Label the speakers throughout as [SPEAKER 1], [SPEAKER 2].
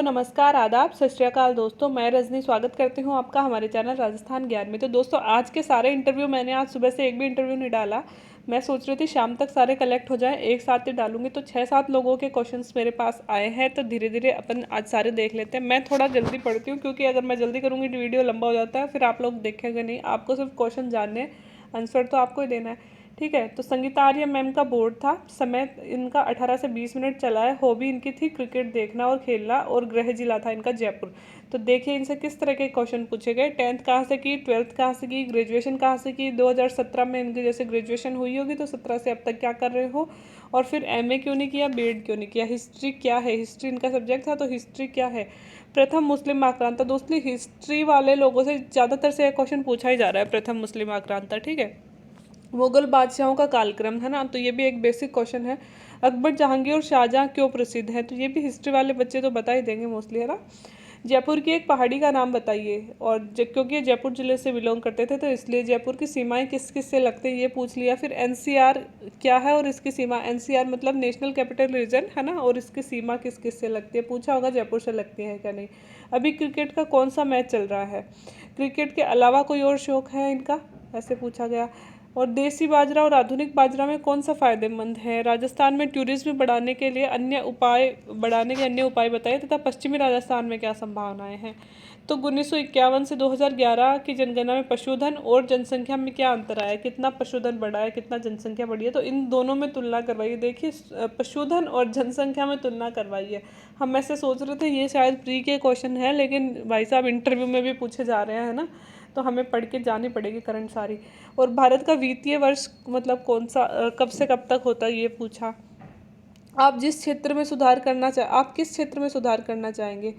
[SPEAKER 1] नमस्कार, आदाब, सत श्री अकाल दोस्तों। मैं रजनी स्वागत करती हूँ आपका हमारे चैनल राजस्थान ज्ञान में। तो दोस्तों, आज के सारे इंटरव्यू मैंने आज सुबह से एक भी इंटरव्यू नहीं डाला। मैं सोच रही थी शाम तक सारे कलेक्ट हो जाएं, एक साथ ही डालूंगी। तो 6-7 लोगों के क्वेश्चंस मेरे पास आए हैं, तो धीरे धीरे अपन आज सारे देख लेते हैं। मैं थोड़ा जल्दी पढ़ती हूँ क्योंकि अगर मैं जल्दी करूँगी तो वीडियो लंबा हो जाता है, फिर आप लोग देखेंगे नहीं। आपको सिर्फ क्वेश्चन जानने, आंसर तो आपको ही देना है। ठीक है, तो संगीता आर्य मैम का बोर्ड था। समय इनका 18 से 20 मिनट चला है। हॉबी इनकी थी क्रिकेट देखना और खेलना, और गृह जिला था इनका जयपुर। तो देखिए इनसे किस तरह के क्वेश्चन पूछे गए। 10th कहाँ से की, 12th कहाँ से की, ग्रेजुएशन कहाँ से की। 2017 में इनकी जैसे ग्रेजुएशन हुई होगी, तो 17 से अब तक क्या कर रहे हो। और फिर एमए क्यों नहीं किया, बीएड क्यों नहीं किया। हिस्ट्री क्या है, हिस्ट्री इनका सब्जेक्ट था, तो हिस्ट्री क्या है। प्रथम मुस्लिम आक्रांता। दोस्तों, हिस्ट्री वाले लोगों से ज़्यादातर से क्वेश्चन पूछा ही जा रहा है, प्रथम मुस्लिम आक्रांता। ठीक है, मुगल बादशाहों का कालक्रम है ना, तो ये भी एक बेसिक क्वेश्चन है। अकबर, जहांगीर और शाहजहां क्यों प्रसिद्ध हैं, तो ये भी हिस्ट्री वाले बच्चे तो बता ही देंगे मोस्टली, है ना। जयपुर की एक पहाड़ी का नाम बताइए। और क्योंकि ये जयपुर जिले से बिलोंग करते थे, तो इसलिए जयपुर की सीमाएं किस किस से लगती है ये पूछ लिया। फिर एनसीआर क्या है और इसकी सीमा, एनसीआर मतलब नेशनल कैपिटल रीजन, है ना, और इसकी सीमा किस किस से लगती है पूछा होगा, जयपुर से लगती है क्या नहीं। अभी क्रिकेट का कौन सा मैच चल रहा है। क्रिकेट के अलावा कोई और शौक है इनका, ऐसे पूछा गया। और देसी बाजरा और आधुनिक बाजरा में कौन सा फायदेमंद है। राजस्थान में टूरिज्म बढ़ाने के लिए अन्य उपाय बताइए, तथा पश्चिमी राजस्थान में क्या संभावनाएं हैं। तो 1951 से 2011 की जनगणना में पशुधन और जनसंख्या में क्या अंतर आया, कितना पशुधन बढ़ा है, कितना जनसंख्या बढ़ी है। तो इन दोनों में तुलना करवाइए। देखिए, पशुधन और जनसंख्या में तुलना करवाइए। हम ऐसे सोच रहे थे ये शायद प्री के क्वेश्चन है, लेकिन भाई साहब इंटरव्यू में भी पूछे जा रहे हैं ना, तो हमें पढ़ के जानी पड़ेगी करंट सारी। और भारत का वित्तीय वर्ष मतलब कौन सा, कब से कब तक होता है, ये पूछा। आप किस क्षेत्र में सुधार करना चाहेंगे।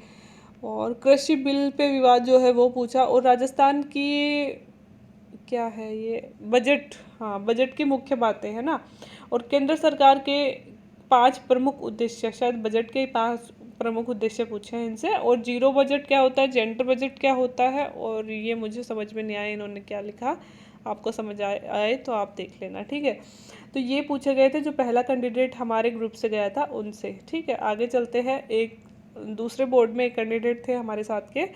[SPEAKER 1] और कृषि बिल पे विवाद जो है वो पूछा। और राजस्थान की क्या है ये, बजट, हाँ बजट की मुख्य बातें, है ना। और केंद्र सरकार के 5 प्रमुख उद्देश्य, शायद बजट के 5 प्रमुख उद्देश्य पूछे हैं इनसे। और जीरो बजट क्या होता है, जेंडर बजट क्या होता है, और ये मुझे समझ में नहीं आया इन्होंने क्या लिखा। आपको समझ आए तो आप देख लेना, ठीक है। तो ये पूछे गए थे जो पहला कैंडिडेट हमारे ग्रुप से गया था उनसे। ठीक है, आगे चलते हैं। एक दूसरे बोर्ड में एक कैंडिडेट थे हमारे साथ के,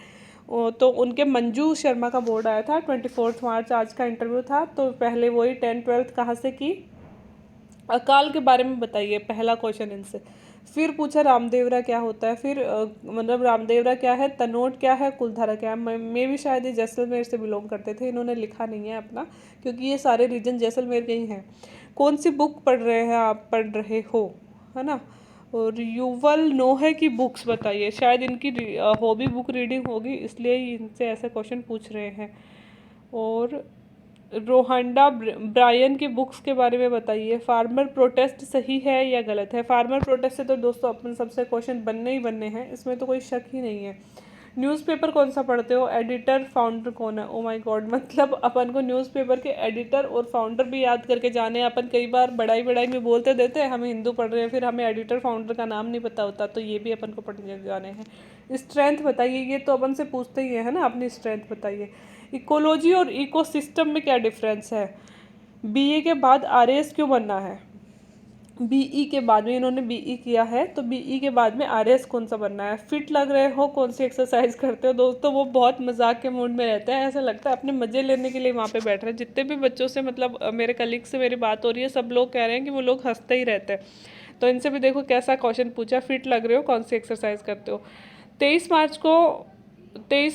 [SPEAKER 1] तो उनके मंजू शर्मा का बोर्ड आया था। 24 मार्च आज का इंटरव्यू था। तो पहले वही 10th-12th कहाँ से की। अकाल के बारे में बताइए, पहला क्वेश्चन इनसे। फिर पूछा रामदेवरा क्या होता है। फिर मतलब रामदेवरा क्या है, तनोट क्या है, कुलधारा क्या है। मैं भी शायद ये जैसलमेर से बिलोंग करते थे, इन्होंने लिखा नहीं है अपना, क्योंकि ये सारे रीजन जैसलमेर के ही हैं। कौन सी बुक पढ़ रहे हैं आप, पढ़ रहे हो, है ना। और युवल नोहे की बुक्स बताइए। शायद इनकी हॉबी बुक रीडिंग होगी, इसलिए इनसे ऐसे क्वेश्चन पूछ रहे हैं। और रोहांडा ब्रायन की बुक्स के बारे में बताइए। फार्मर प्रोटेस्ट सही है या गलत है। फार्मर प्रोटेस्ट से तो दोस्तों अपन सबसे क्वेश्चन बनने ही बनने हैं, इसमें तो कोई शक ही नहीं है। न्यूज़पेपर कौन सा पढ़ते हो, एडिटर फाउंडर कौन है। ओ माय गॉड, मतलब अपन को न्यूज़पेपर के एडिटर और फाउंडर भी याद करके जाने। अपन कई बार बड़ाई बड़ाई में बोलते देते हैं हम हिंदू पढ़ रहे हैं, फिर हमें एडिटर फाउंडर का नाम नहीं पता होता, तो ये भी अपन को पढ़ने जाने हैं। स्ट्रेंथ बताइए, ये तो अपन से पूछते ही है ना, अपनी स्ट्रेंथ बताइए। इकोलॉजी और इकोसिस्टम में क्या डिफरेंस है। बीए के बाद आरएएस क्यों बनना है। बीई के बाद में, इन्होंने बीई किया है, तो बीई के बाद में आरएएस कौन सा बनना है। फिट लग रहे हो, कौन सी एक्सरसाइज करते हो। दोस्तों, वो बहुत मजाक के मूड में रहते हैं, ऐसा लगता है अपने मजे लेने के लिए वहाँ पे बैठ रहे हैं। जितने भी बच्चों से मतलब मेरे कलीग से मेरी बात हो रही है, सब लोग कह रहे हैं कि वो लोग हंसते ही रहते हैं। तो इनसे भी देखो कैसा क्वेश्चन पूछा, फिट लग रहे हो, कौन सी एक्सरसाइज करते हो। 23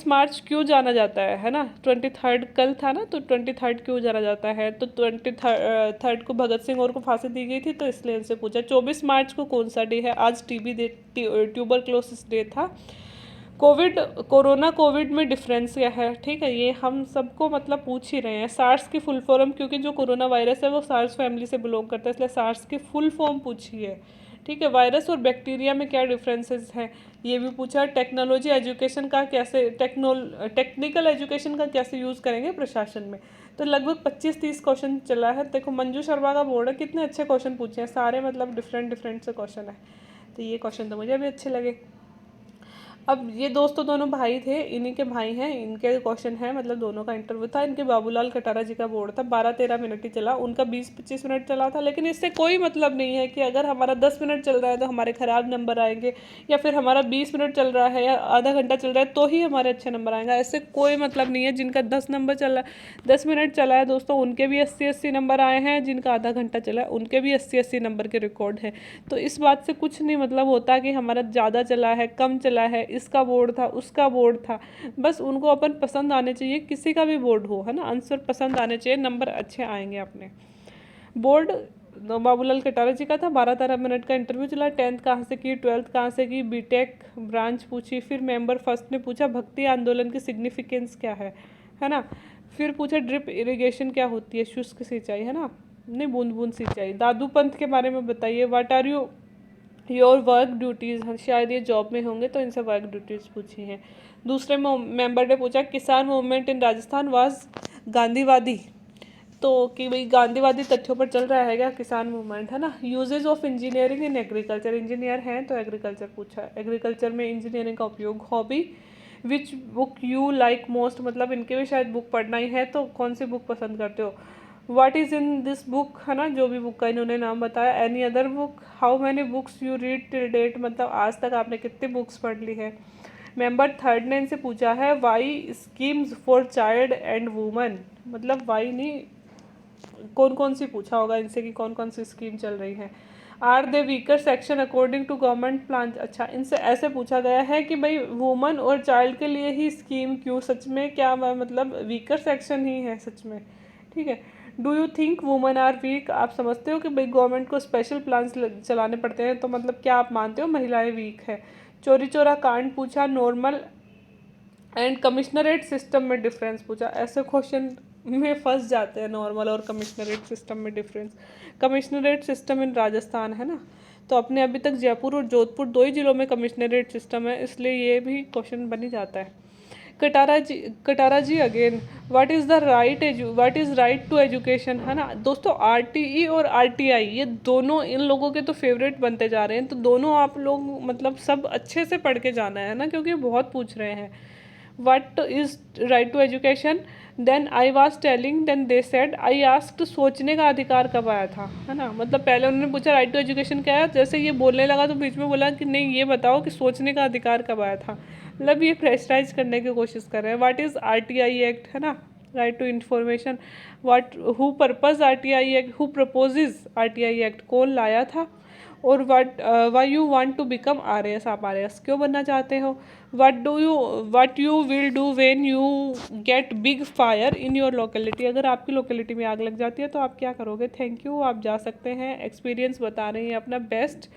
[SPEAKER 1] मार्च क्यों जाना जाता है ना। 23rd कल था ना, तो 23rd क्यों जाना जाता है। तो 23rd को भगत सिंह और को फांसी दी गई थी, तो इसलिए इनसे पूछा। 24 मार्च को कौन सा डे है। आज टीबी डे, ट्यूबरक्लोसिस डे था। कोरोना कोविड में डिफरेंस क्या है। ठीक है, ये हम सबको मतलब पूछ ही रहे हैं। सार्स की फुल फॉर्म, क्योंकि जो कोरोना वायरस है वो सार्स फैमिली से बिलोंग करता है, इसलिए सार्स की फुल फॉर्म पूछी है। ठीक है, वायरस और बैक्टीरिया में क्या डिफरेंसेस हैं, ये भी पूछा। टेक्नोलॉजी एजुकेशन का कैसे, टेक्निकल एजुकेशन का कैसे यूज़ करेंगे प्रशासन में। तो लगभग 25-30 क्वेश्चन चला है। देखो मंजू शर्मा का बोर्ड है, कितने अच्छे क्वेश्चन पूछे हैं सारे, मतलब डिफरेंट डिफरेंट से क्वेश्चन है। तो ये क्वेश्चन तो मुझे भी अच्छे लगे। अब ये दोस्तों दोनों भाई थे, इन्हीं के भाई हैं, इनके क्वेश्चन है, मतलब दोनों का इंटरव्यू था। इनके बाबूलाल कटारा जी का बोर्ड था, 12-13 मिनट ही चला, उनका 20-25 मिनट चला था। लेकिन इससे कोई मतलब नहीं है कि अगर हमारा 10 मिनट चल रहा है तो हमारे ख़राब नंबर आएंगे, या फिर हमारा 20 मिनट चल रहा है या आधा घंटा चल रहा है तो ही हमारे अच्छे नंबर आएंगे। ऐसे कोई मतलब नहीं है। जिनका 10 नंबर चला, 10 मिनट चला है दोस्तों, उनके भी 80-80 नंबर आए हैं। जिनका आधा घंटा चला है उनके भी 80-80 नंबर के रिकॉर्ड है। तो इस बात से कुछ नहीं मतलब होता कि हमारा ज़्यादा चला है, कम चला है, इसका बोर्ड था, उसका बोर्ड था। बस उनको अपन पसंद आने चाहिए, किसी का भी बोर्ड हो, है ना, आंसर पसंद आने चाहिए, नंबर अच्छे आएंगे अपने। बोर्ड बाबूलाल कटारा जी का था, 12-13 मिनट का इंटरव्यू चला। 10th कहाँ से की, 12th कहाँ से की, बीटेक ब्रांच पूछी। फिर मेंबर फर्स्ट ने पूछा भक्ति आंदोलन की सिग्निफिकेंस क्या है ना। फिर पूछा ड्रिप इरिगेशन क्या होती है, शुष्क सिंचाई, है ना, नहीं बूंद बूंद सिंचाई। दादू पंथ के बारे में बताइए, what are your work duties, शायद ये जॉब में होंगे तो इनसे वर्क ड्यूटीज़ पूछी हैं। दूसरे मेंबर ने पूछा किसान मूवमेंट इन राजस्थान वाज गांधीवादी, तो कि भाई गांधीवादी तथ्यों पर चल रहा है क्या किसान मूवमेंट, है ना। Usages of engineering in agriculture, engineer हैं तो एग्रीकल्चर पूछा, एग्रीकल्चर में इंजीनियरिंग का उपयोग। Hobby, which book you like most, मतलब इनके भी शायद बुक पढ़ना ही है, तो कौन सी बुक पसंद करते हो। What is in this book, है ना, जो भी बुक का इन्होंने नाम बताया। Any other book, how many books you read till date, मतलब आज तक आपने कितनी बुक्स पढ़ ली है। मेंबर थर्ड ने इनसे पूछा है why schemes for child and woman, मतलब वाई नहीं, कौन कौन सी पूछा होगा इनसे कि कौन कौन सी स्कीम चल रही है। Are they weaker section according to government plan, अच्छा इनसे ऐसे पूछा गया है कि भाई वुमन और चाइल्ड के लिए ही स्कीम क्यों, सच में क्या मतलब वीकर सेक्शन ही है सच में, ठीक है। Do you think women are weak, आप समझते हो कि भाई गवर्नमेंट को स्पेशल प्लान्स चलाने पड़ते हैं, तो मतलब क्या आप मानते हो महिलाएं वीक है। चोरी चोरा कांड पूछा, नॉर्मल एंड कमिश्नरेट सिस्टम में डिफरेंस पूछा। ऐसे क्वेश्चन में फंस जाते हैं, नॉर्मल और कमिश्नरेट सिस्टम में difference. Commissionerate system in Rajasthan, है ना, तो अपने अभी तक जयपुर और जोधपुर 2 ही जिलों में कमिश्नरेट सिस्टम है, इसलिए ये भी क्वेश्चन बन ही जाता है। Katara ji again, what is right to education, है ना। दोस्तों आरटीई और आरटीआई ये दोनों इन लोगों के तो फेवरेट बनते जा रहे हैं, तो दोनों आप लोग मतलब सब अच्छे से पढ़ के जाना है ना, क्योंकि बहुत पूछ रहे हैं। What is right to education, then I was telling, then they said, I asked, सोचने का अधिकार कब आया था, है ना, मतलब पहले उन्होंने पूछा राइट टू एजुकेशन क्या है, जैसे ये बोलने लगा तो बीच में बोला कि नहीं ये बताओ कि सोचने का अधिकार कब आया था, मतलब ये प्रेशराइज करने की कोशिश कर रहे हैं। व्हाट इज़ आरटीआई एक्ट, है ना, right to information. What who purpose RTI act, who proposes RTI act, कौन लाया था। और why you want to become RAS, आप आरएएस क्यों बनना चाहते हो। What you will do when you get big fire in your locality, अगर आपकी लोकेलिटी में आग लग जाती है तो आप क्या करोगे। थैंक यू, आप जा सकते हैं। एक्सपीरियंस बता रही हैं अपना, बेस्ट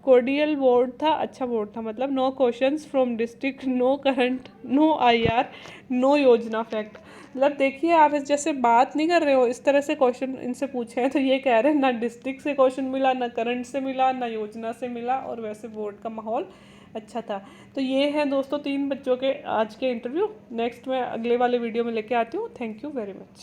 [SPEAKER 1] कोर्डियल बोर्ड था, अच्छा बोर्ड था, मतलब no questions from district, no current, no IR, no yojana fact, मतलब देखिए आप इस जैसे बात नहीं कर रहे हो, इस तरह से क्वेश्चन इनसे पूछे हैं तो ये कह रहे हैं ना डिस्ट्रिक्ट से क्वेश्चन मिला, ना करंट से मिला, ना योजना से मिला, और वैसे बोर्ड का माहौल अच्छा था। तो ये हैं दोस्तों 3 बच्चों के आज के इंटरव्यू। नेक्स्ट मैं अगले वाले वीडियो में लेके आती हूँ। Thank you very much.